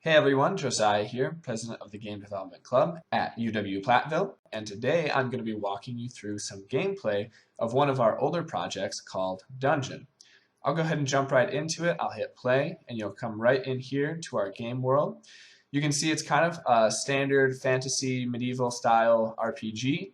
Hey everyone, Josiah here, President of the Game Development Club at UW-Platteville, and today I'm going to be walking you through some gameplay of one of our older projects called Dungeon. I'll go ahead and jump right into it. I'll hit play, and you'll come right in here to our game world. You can see it's kind of a standard fantasy medieval style RPG.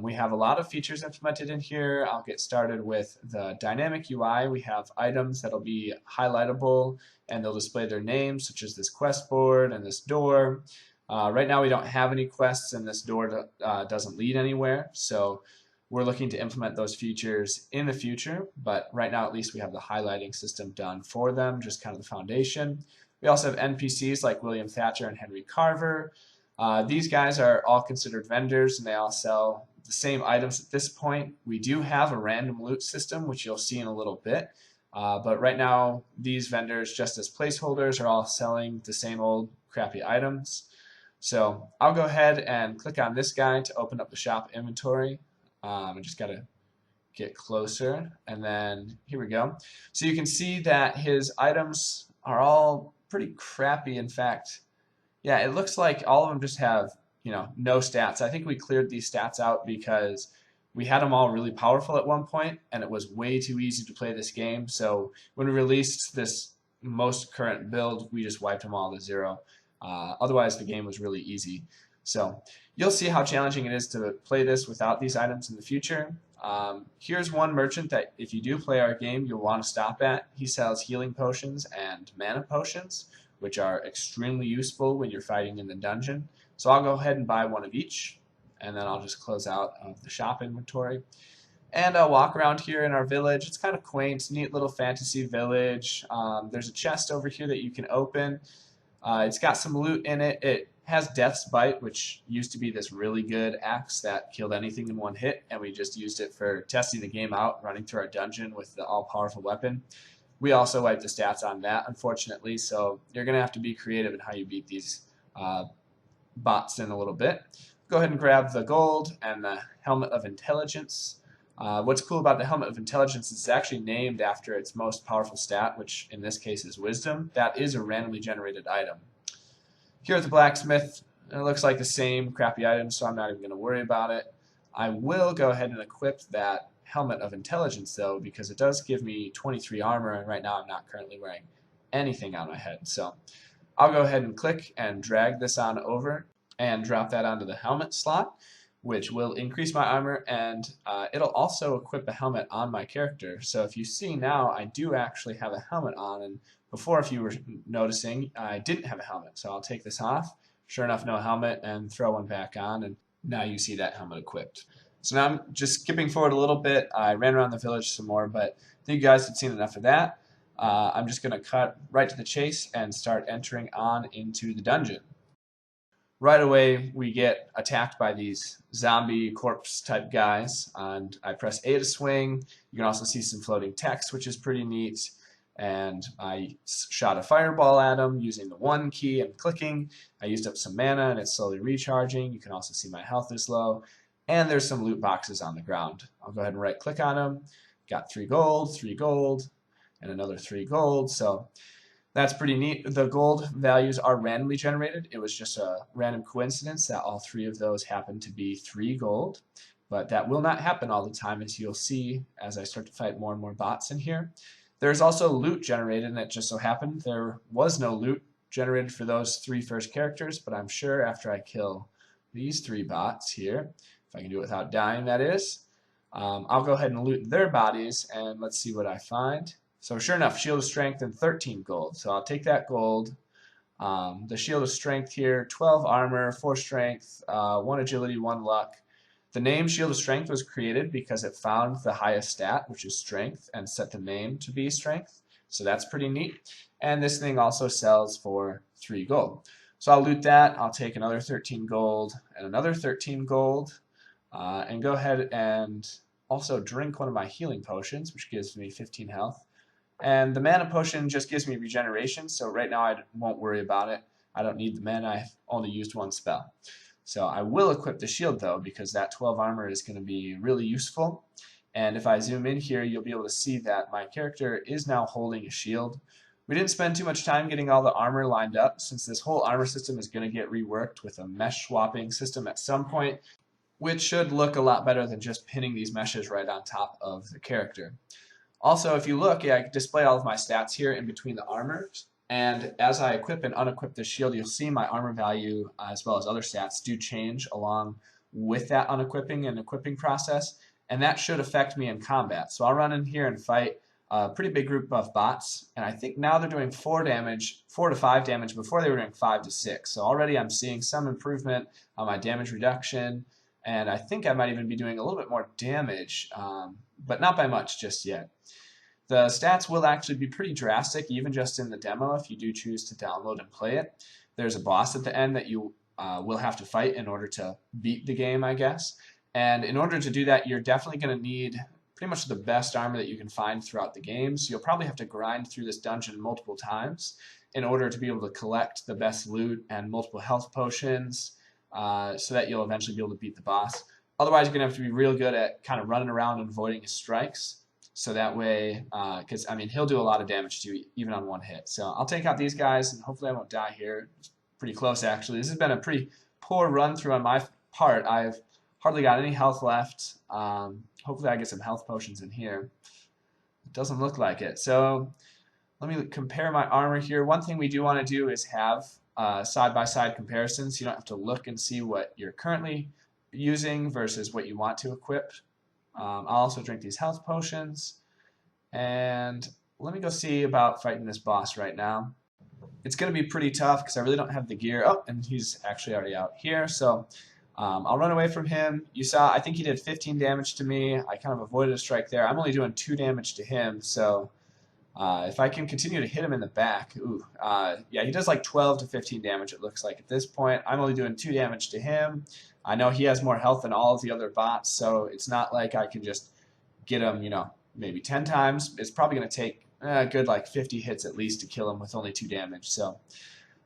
We have a lot of features implemented in here. I'll get started with the dynamic UI. We have items that'll be highlightable and they'll display their names, such as this quest board and this door. Right now we don't have any quests and this door doesn't lead anywhere, so we're looking to implement those features in the future, but right now at least we have the highlighting system done for them, just kind of the foundation. We also have NPCs like William Thatcher and Henry Carver. These guys are all considered vendors and they all sell the same items at this point. We do have a random loot system, which you'll see in a little bit. But right now, these vendors, just as placeholders, are all selling the same old crappy items. So I'll go ahead and click on this guy to open up the shop inventory. I just got to get closer, and then here we go. So you can see that his items are all pretty crappy. In fact, yeah, it looks like all of them just have, no stats. I think we cleared these stats out because we had them all really powerful at one point, and it was way too easy to play this game. So when we released this most current build, we just wiped them all to zero. Otherwise, the game was really easy. So you'll see how challenging it is to play this without these items in the future. Here's one merchant that if you do play our game, you'll want to stop at. He sells healing potions and mana potions, which are extremely useful when you're fighting in the dungeon. So I'll go ahead and buy one of each, and then I'll just close out of the shop inventory. And I'll walk around here in our village. It's kind of quaint, neat little fantasy village. There's a chest over here that you can open. It's got some loot in it. It has Death's Bite, which used to be this really good axe that killed anything in one hit, and we just used it for testing the game out, running through our dungeon with the all-powerful weapon. We also wiped the stats on that, unfortunately, so you're going to have to be creative in how you beat these bots in a little bit. Go ahead and grab the gold and the Helmet of Intelligence. What's cool about the Helmet of Intelligence is it's actually named after its most powerful stat, which in this case is Wisdom. That is a randomly generated item. Here at the blacksmith, it looks like the same crappy item, so I'm not even going to worry about it. I will go ahead and equip that Helmet of Intelligence, though, because it does give me 23 armor, and right now I'm not currently wearing anything on my head. So I'll go ahead and click and drag this on over and drop that onto the helmet slot, which will increase my armor, and it'll also equip a helmet on my character. So if you see now, I do actually have a helmet on, and before, if you were noticing, I didn't have a helmet. So I'll take this off, sure enough, no helmet, and throw one back on, and now you see that helmet equipped. So now I'm just skipping forward a little bit. I ran around the village some more, but I think you guys have seen enough of that. I'm just going to cut right to the chase and start entering on into the dungeon. Right away, we get attacked by these zombie corpse type guys, and I press A to swing. You can also see some floating text, which is pretty neat. And I shot a fireball at him using the 1 key and clicking. I used up some mana and it's slowly recharging. You can also see my health is low. And there's some loot boxes on the ground. I'll go ahead and right click on them. Got 3 gold, and another 3 gold. So that's pretty neat. The gold values are randomly generated. It was just a random coincidence that all 3 of those happened to be 3 gold. But that will not happen all the time, as you'll see as I start to fight more and more bots in here. There's also loot generated, and it just so happened there was no loot generated for those 3 first characters, but I'm sure after I kill these 3 bots here, if I can do it without dying, that is, I'll go ahead and loot their bodies, and let's see what I find. So sure enough, Shield of Strength and 13 gold. So I'll take that gold. The Shield of Strength here, 12 armor, 4 strength, 1 agility, 1 luck. The name Shield of Strength was created because it found the highest stat, which is Strength, and set the name to be Strength. So that's pretty neat. And this thing also sells for 3 gold. So I'll loot that. I'll take another 13 gold and another 13 gold. And go ahead and also drink one of my healing potions, which gives me 15 health. And the mana potion just gives me regeneration, so right now I won't worry about it. I don't need the mana. I've only used 1 spell. So I will equip the shield, though, because that 12 armor is going to be really useful. And if I zoom in here, you'll be able to see that my character is now holding a shield. We didn't spend too much time getting all the armor lined up, since this whole armor system is going to get reworked with a mesh swapping system at some point, which should look a lot better than just pinning these meshes right on top of the character. Also, if you look, I display all of my stats here in between the armors, and as I equip and unequip this shield, you'll see my armor value as well as other stats do change along with that unequipping and equipping process, and that should affect me in combat. So I'll run in here and fight a pretty big group of bots, and I think now they're doing 4 to 5 damage. Before they were doing 5 to 6. So already I'm seeing some improvement on my damage reduction, and I think I might even be doing a little bit more damage, but not by much just yet. The stats will actually be pretty drastic, even just in the demo, if you do choose to download and play it. There's a boss at the end that you will have to fight in order to beat the game, I guess. And in order to do that, you're definitely going to need pretty much the best armor that you can find throughout the game. So you'll probably have to grind through this dungeon multiple times in order to be able to collect the best loot and multiple health potions, so that you'll eventually be able to beat the boss. Otherwise, you're going to have to be real good at kind of running around and avoiding his strikes. So that way, because I mean, he'll do a lot of damage to you even on one hit. So I'll take out these guys, and hopefully I won't die here. It's pretty close, actually. This has been a pretty poor run through on my part. I've hardly got any health left. Hopefully I get some health potions in here. It doesn't look like it. So let me compare my armor here. One thing we do want to do is have side-by-side comparisons. You don't have to look and see what you're currently using versus what you want to equip. I'll also drink these health potions. And let me go see about fighting this boss right now. It's going to be pretty tough because I really don't have the gear. Oh, and he's actually already out here. So I'll run away from him. You saw, I think he did 15 damage to me. I kind of avoided a strike there. I'm only doing 2 damage to him, so if I can continue to hit him in the back, yeah, he does like 12 to 15 damage, it looks like at this point. I'm only doing 2 damage to him. I know he has more health than all of the other bots, so it's not like I can just get him, you know, maybe 10 times. It's probably going to take a good like 50 hits at least to kill him with only 2 damage. So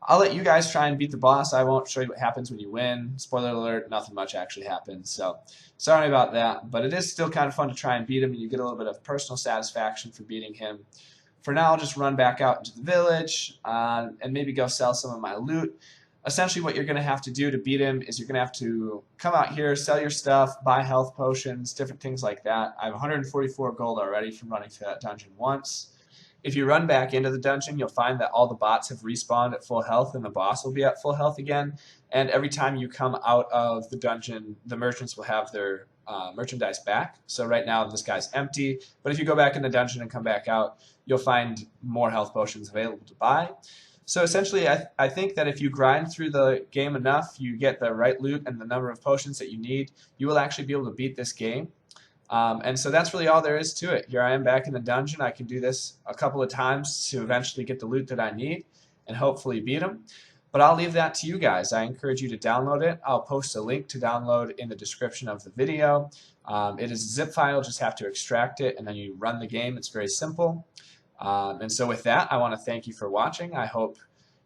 I'll let you guys try and beat the boss. I won't show you what happens when you win. Spoiler alert, nothing much actually happens. So sorry about that, but it is still kind of fun to try and beat him, and you get a little bit of personal satisfaction for beating him. For now, I'll just run back out into the village and maybe go sell some of my loot. Essentially what you're going to have to do to beat him is you're going to have to come out here, sell your stuff, buy health potions, different things like that. I have 144 gold already from running through that dungeon once. If you run back into the dungeon, you'll find that all the bots have respawned at full health and the boss will be at full health again. And every time you come out of the dungeon, the merchants will have their merchandise back. So right now this guy's empty, but if you go back in the dungeon and come back out, you'll find more health potions available to buy. So essentially, I think that if you grind through the game enough, you get the right loot and the number of potions that you need, you will actually be able to beat this game. And so that's really all there is to it. Here I am back in the dungeon. I can do this a couple of times to eventually get the loot that I need and hopefully beat them. But I'll leave that to you guys. I encourage you to download it. I'll post a link to download in the description of the video. It is a zip file. Just have to extract it and then you run the game. It's very simple. And so with that, I want to thank you for watching. I hope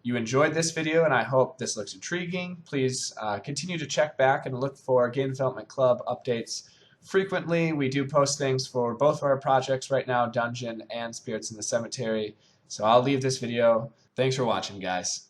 you enjoyed this video and I hope this looks intriguing. Please continue to check back and look for Game Development Club updates frequently. We do post things for both of our projects right now, Dungeon and Spirits in the Cemetery. So I'll leave this video. Thanks for watching, guys.